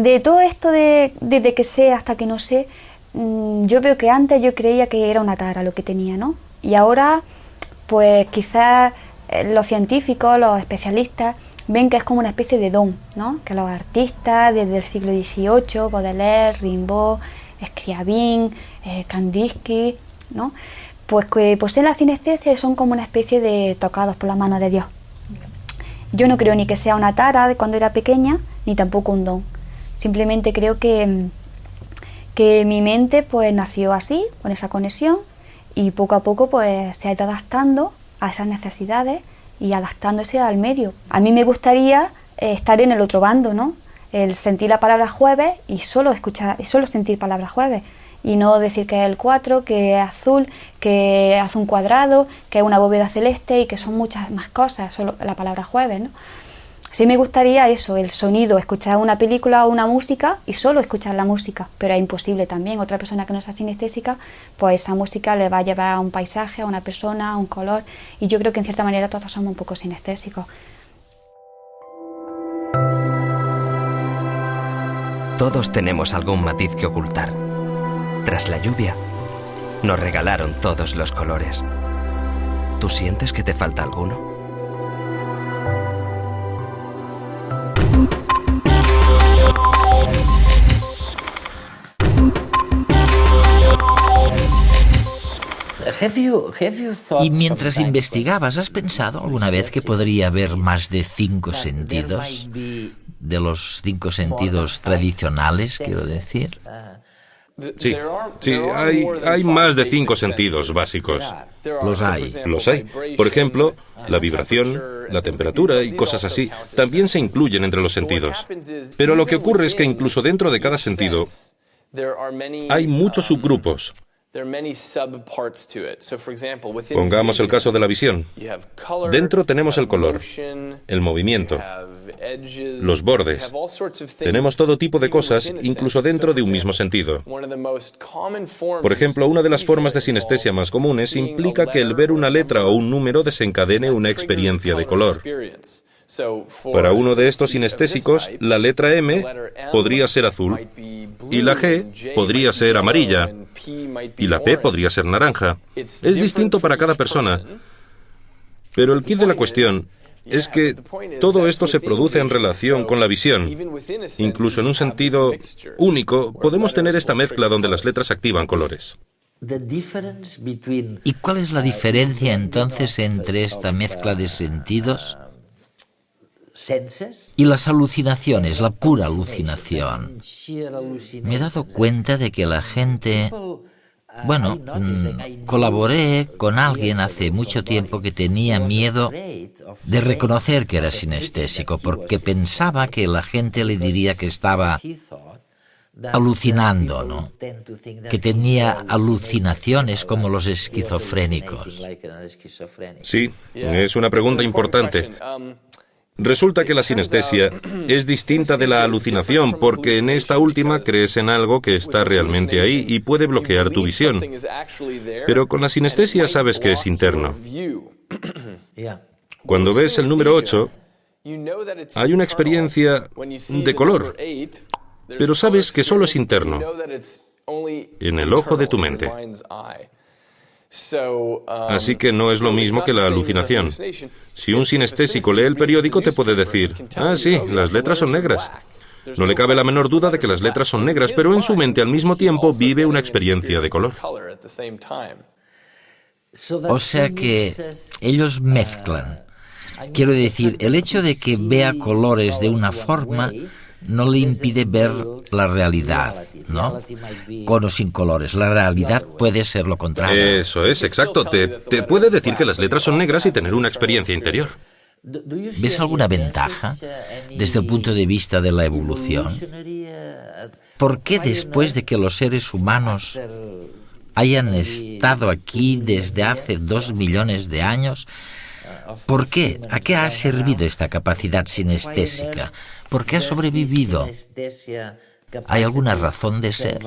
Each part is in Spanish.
de todo esto desde que sé hasta que no sé, yo veo que antes yo creía que era una tara lo que tenía, ¿no? Y ahora, pues quizás los científicos, los especialistas, ven que es como una especie de don, ¿no? Que los artistas desde el siglo XVIII, Baudelaire, Rimbaud, Scriabin, Kandinsky, ¿no? Pues que poseen la sinestesia y son como una especie de tocados por la mano de Dios. Yo no creo ni que sea una tara de cuando era pequeña, ni tampoco un don. Simplemente creo que mi mente pues nació así, con esa conexión, y poco a poco pues se ha ido adaptando a esas necesidades y adaptándose al medio. A mí me gustaría estar en el otro bando, ¿no? El sentir la palabra jueves y solo escuchar, y solo sentir palabra jueves, y no decir que es el 4, que es azul, que hace un cuadrado, que es una bóveda celeste y que son muchas más cosas, solo la palabra jueves, ¿no? Sí me gustaría eso, el sonido, escuchar una película o una música y solo escuchar la música, pero es imposible también. Otra persona que no sea sinestésica, pues esa música le va a llevar a un paisaje, a una persona, a un color, y yo creo que en cierta manera todos somos un poco sinestésicos. Todos tenemos algún matiz que ocultar. Tras la lluvia, nos regalaron todos los colores. ¿Tú sientes que te falta alguno? Y mientras investigabas, ¿has pensado alguna vez que podría haber más de 5 sentidos? De los 5 sentidos tradicionales, quiero decir. Sí, hay más de 5 sentidos básicos. Los hay. Los hay. Por ejemplo, la vibración, la temperatura y cosas así también se incluyen entre los sentidos. Pero lo que ocurre es que incluso dentro de cada sentido hay muchos subgrupos. Pongamos el caso de la visión. Dentro tenemos el color, el movimiento, los bordes. Tenemos todo tipo de cosas, incluso dentro de un mismo sentido. Por ejemplo, una de las formas de sinestesia más comunes implica que el ver una letra o un número desencadene una experiencia de color. Para uno de estos sinestésicos, la letra M podría ser azul, y la G podría ser amarilla, y la P podría ser naranja. Es distinto para cada persona, pero el quid de la cuestión es que todo esto se produce en relación con la visión. Incluso en un sentido único, podemos tener esta mezcla donde las letras activan colores. ¿Y cuál es la diferencia entonces entre esta mezcla de sentidos y las alucinaciones, la pura alucinación? Me he dado cuenta de que la gente... colaboré con alguien hace mucho tiempo que tenía miedo de reconocer que era sinestésico, porque pensaba que la gente le diría que estaba alucinando, ¿no? Que tenía alucinaciones como los esquizofrénicos. Sí, es una pregunta importante. Resulta que la sinestesia es distinta de la alucinación porque en esta última crees en algo que está realmente ahí y puede bloquear tu visión. Pero con la sinestesia sabes que es interno. Cuando ves el número 8, hay una experiencia de color, pero sabes que solo es interno, en el ojo de tu mente. Así que no es lo mismo que la alucinación. Si un sinestésico lee el periódico, te puede decir, sí, las letras son negras. No le cabe la menor duda de que las letras son negras, pero en su mente al mismo tiempo vive una experiencia de color. O sea que ellos mezclan. Quiero decir, el hecho de que vea colores de una forma no le impide ver la realidad, ¿no? Con o sin colores. La realidad puede ser lo contrario. Eso es, exacto. Te puede decir que las letras son negras y tener una experiencia interior. ¿Ves alguna ventaja desde el punto de vista de la evolución? ¿Por qué después de que los seres humanos hayan estado aquí desde hace 2 millones de años, ¿por qué? ¿A qué ha servido esta capacidad sinestésica? ¿Por qué ha sobrevivido? ¿Hay alguna razón de ser?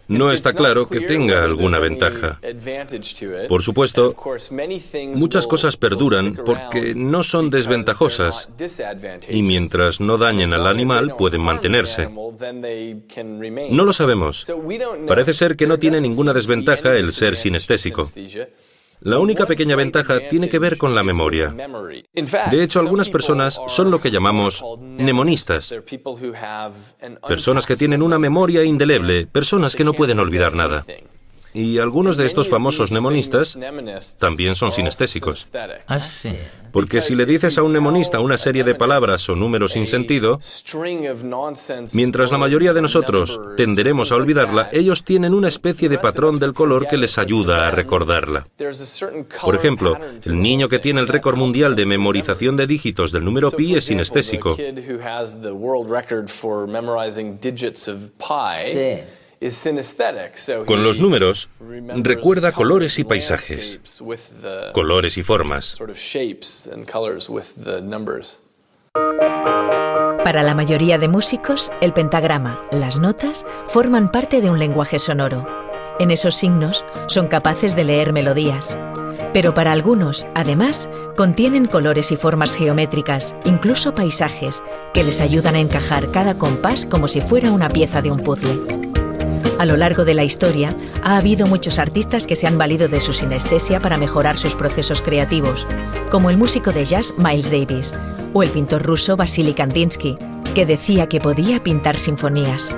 No está claro que tenga alguna ventaja. Por supuesto, muchas cosas perduran porque no son desventajosas y mientras no dañen al animal pueden mantenerse. No lo sabemos. Parece ser que no tiene ninguna desventaja el ser sinestésico. La única pequeña ventaja tiene que ver con la memoria. De hecho, algunas personas son lo que llamamos mnemonistas. Personas que tienen una memoria indeleble, personas que no pueden olvidar nada. Y algunos de estos famosos mnemonistas también son sinestésicos. Ah, sí. Porque si le dices a un mnemonista una serie de palabras o números sin sentido, mientras la mayoría de nosotros tenderemos a olvidarla, ellos tienen una especie de patrón del color que les ayuda a recordarla. Por ejemplo, el niño que tiene el récord mundial de memorización de dígitos del número pi es sinestésico. Sí. Con los números, recuerda colores y paisajes, colores y formas. Para la mayoría de músicos, el pentagrama, las notas, forman parte de un lenguaje sonoro. En esos signos son capaces de leer melodías. Pero para algunos, además, contienen colores y formas geométricas, incluso paisajes, que les ayudan a encajar cada compás como si fuera una pieza de un puzzle. A lo largo de la historia, ha habido muchos artistas que se han valido de su sinestesia para mejorar sus procesos creativos, como el músico de jazz Miles Davis o el pintor ruso Vasily Kandinsky, que decía que podía pintar sinfonías.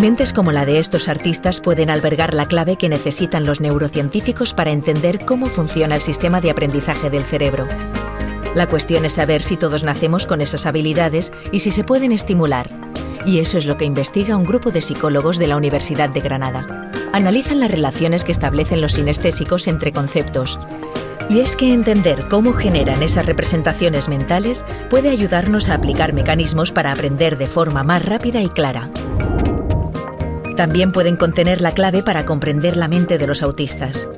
Mentes como la de estos artistas pueden albergar la clave que necesitan los neurocientíficos para entender cómo funciona el sistema de aprendizaje del cerebro. La cuestión es saber si todos nacemos con esas habilidades y si se pueden estimular. Y eso es lo que investiga un grupo de psicólogos de la Universidad de Granada. Analizan las relaciones que establecen los sinestésicos entre conceptos. Y es que entender cómo generan esas representaciones mentales puede ayudarnos a aplicar mecanismos para aprender de forma más rápida y clara. También pueden contener la clave para comprender la mente de los autistas.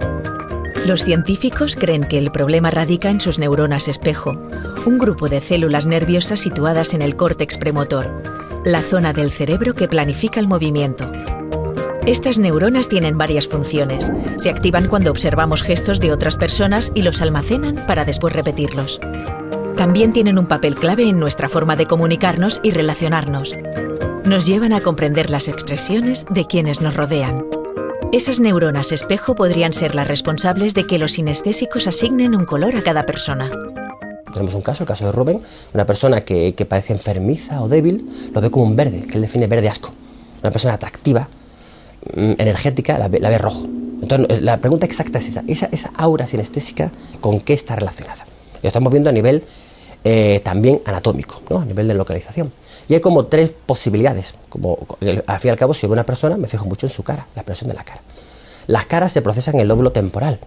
Los científicos creen que el problema radica en sus neuronas espejo, un grupo de células nerviosas situadas en el córtex premotor, la zona del cerebro que planifica el movimiento. Estas neuronas tienen varias funciones. Se activan cuando observamos gestos de otras personas y los almacenan para después repetirlos. También tienen un papel clave en nuestra forma de comunicarnos y relacionarnos. Nos llevan a comprender las expresiones de quienes nos rodean. Esas neuronas espejo podrían ser las responsables de que los sinestésicos asignen un color a cada persona. Tenemos un caso, el caso de Rubén, una persona que parece enfermiza o débil, lo ve como un verde, que él define verde asco. Una persona atractiva, energética, la ve rojo. Entonces, la pregunta exacta es esa aura sinestésica, ¿con qué está relacionada? Lo estamos viendo a nivel también anatómico, ¿no? A nivel de localización. Y hay como tres posibilidades. Como, al fin y al cabo, si veo una persona, me fijo mucho en su cara, la expresión de la cara. Las caras se procesan en el lóbulo temporal,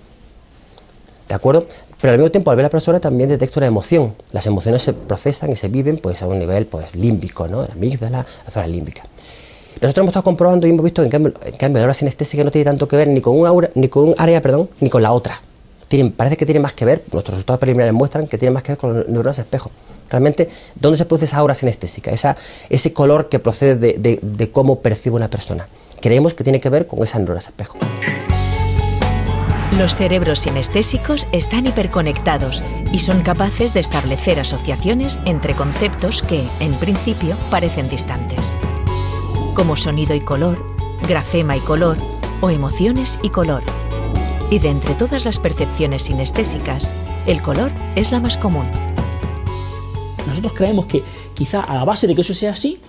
¿de acuerdo? Pero al mismo tiempo, al ver a la persona, también detecto una emoción. Las emociones se procesan y se viven pues, a un nivel pues, límbico, ¿no? La amígdala, la zona límbica. Nosotros hemos estado comprobando y hemos visto que en cambio la aura sinestésica no tiene tanto que ver ni con un área, ni con la otra. Parece que tiene más que ver, nuestros resultados preliminares muestran que tiene más que ver con los neuronas espejo. Realmente, ¿dónde se produce esa aura sinestésica? Ese color que procede de cómo percibe una persona. Creemos que tiene que ver con esas neuronas espejo. Los cerebros sinestésicos están hiperconectados y son capaces de establecer asociaciones entre conceptos que, en principio, parecen distantes, como sonido y color, grafema y color, o emociones y color. Y de entre todas las percepciones sinestésicas, el color es la más común. Nosotros creemos que quizá a la base de que eso sea así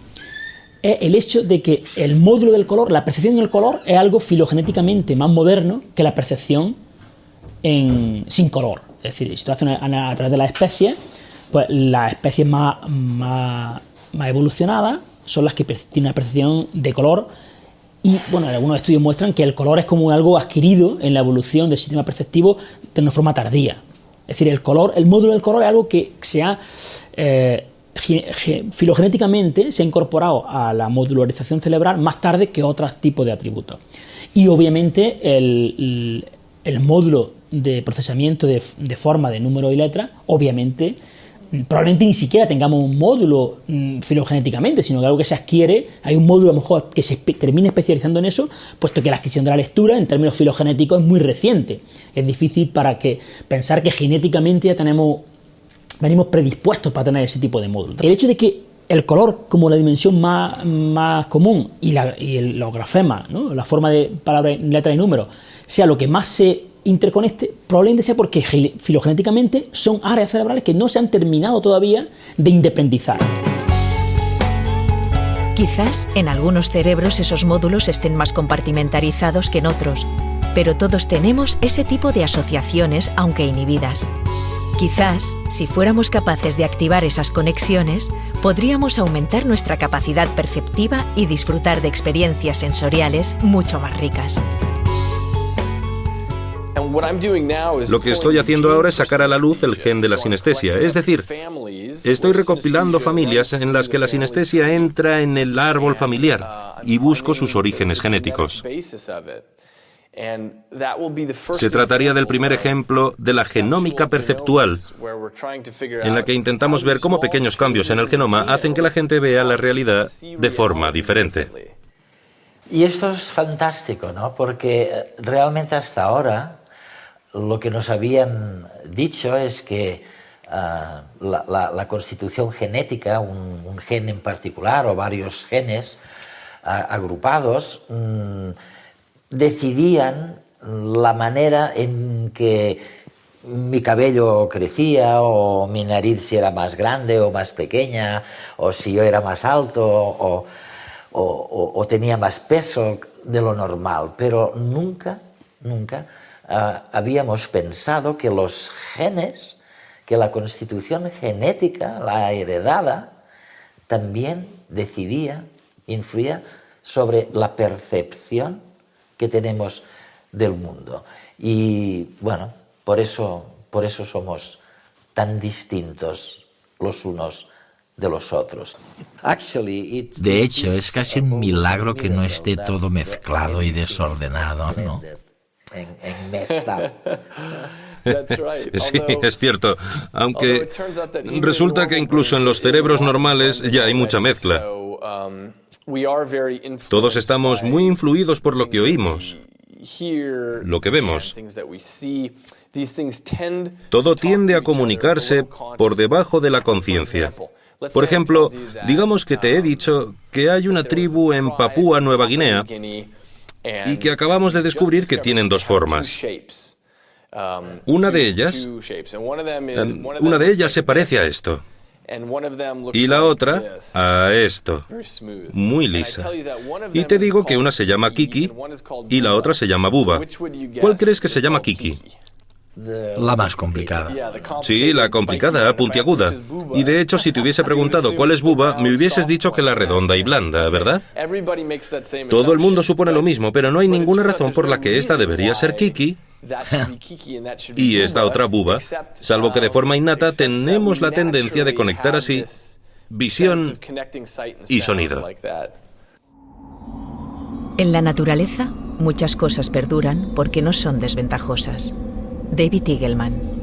es el hecho de que el módulo del color, la percepción del color, es algo filogenéticamente más moderno que la percepción sin color. Es decir, si tú haces a través de las especies, pues las especies más evolucionadas son las que tienen una percepción de color. Y bueno, algunos estudios muestran que el color es como algo adquirido en la evolución del sistema perceptivo de una forma tardía. Es decir, el módulo del color es algo que se ha filogenéticamente se ha incorporado a la modularización cerebral más tarde que otros tipos de atributos. Y obviamente el módulo de procesamiento de forma de número y letra, obviamente probablemente ni siquiera tengamos un módulo filogenéticamente, sino que algo que se adquiere, hay un módulo a lo mejor que se termine especializando en eso, puesto que la adquisición de la lectura en términos filogenéticos es muy reciente. Es difícil pensar que genéticamente ya venimos predispuestos para tener ese tipo de módulo. El hecho de que el color como la dimensión más común y los grafemas, ¿no? La forma de palabras, letras y números, sea lo que más se interconecte, probablemente sea porque filogenéticamente son áreas cerebrales que no se han terminado todavía de independizar. Quizás en algunos cerebros esos módulos estén más compartimentalizados que en otros, pero todos tenemos ese tipo de asociaciones, aunque inhibidas. Quizás, si fuéramos capaces de activar esas conexiones, podríamos aumentar nuestra capacidad perceptiva y disfrutar de experiencias sensoriales mucho más ricas. Lo que estoy haciendo ahora es sacar a la luz el gen de la sinestesia, es decir, estoy recopilando familias en las que la sinestesia entra en el árbol familiar y busco sus orígenes genéticos. Se trataría del primer ejemplo de la genómica perceptual, en la que intentamos ver cómo pequeños cambios en el genoma hacen que la gente vea la realidad de forma diferente. Y esto es fantástico, ¿no? Porque realmente hasta ahora lo que nos habían dicho es que la constitución genética, un gen en particular o varios genes agrupados, decidían la manera en que mi cabello crecía, o mi nariz si era más grande o más pequeña, o si yo era más alto o tenía más peso de lo normal. Pero nunca habíamos pensado que los genes, que la constitución genética, la heredada, también influía sobre la percepción que tenemos del mundo. Y bueno, por eso somos tan distintos los unos de los otros. De hecho, es casi un milagro que no esté todo mezclado y desordenado, ¿no? Sí, es cierto, aunque resulta que incluso en los cerebros normales ya hay mucha mezcla. Todos estamos muy influidos por lo que oímos, lo que vemos. Todo tiende a comunicarse por debajo de la conciencia. Por ejemplo, digamos que te he dicho que hay una tribu en Papúa Nueva Guinea y que acabamos de descubrir que tienen dos formas. Una de ellas se parece a esto. Y la otra a esto, muy lisa. Y te digo que una se llama Kiki y la otra se llama Buba. ¿Cuál crees que se llama Kiki? La más complicada. Sí, la complicada, puntiaguda. Y de hecho, si te hubiese preguntado cuál es Buba, me hubieses dicho que la redonda y blanda, ¿verdad? Todo el mundo supone lo mismo, pero no hay ninguna razón por la que esta debería ser Kiki y esta otra Buba, salvo que de forma innata tenemos la tendencia de conectar así visión y sonido. En la naturaleza, muchas cosas perduran porque no son desventajosas. David Eagleman.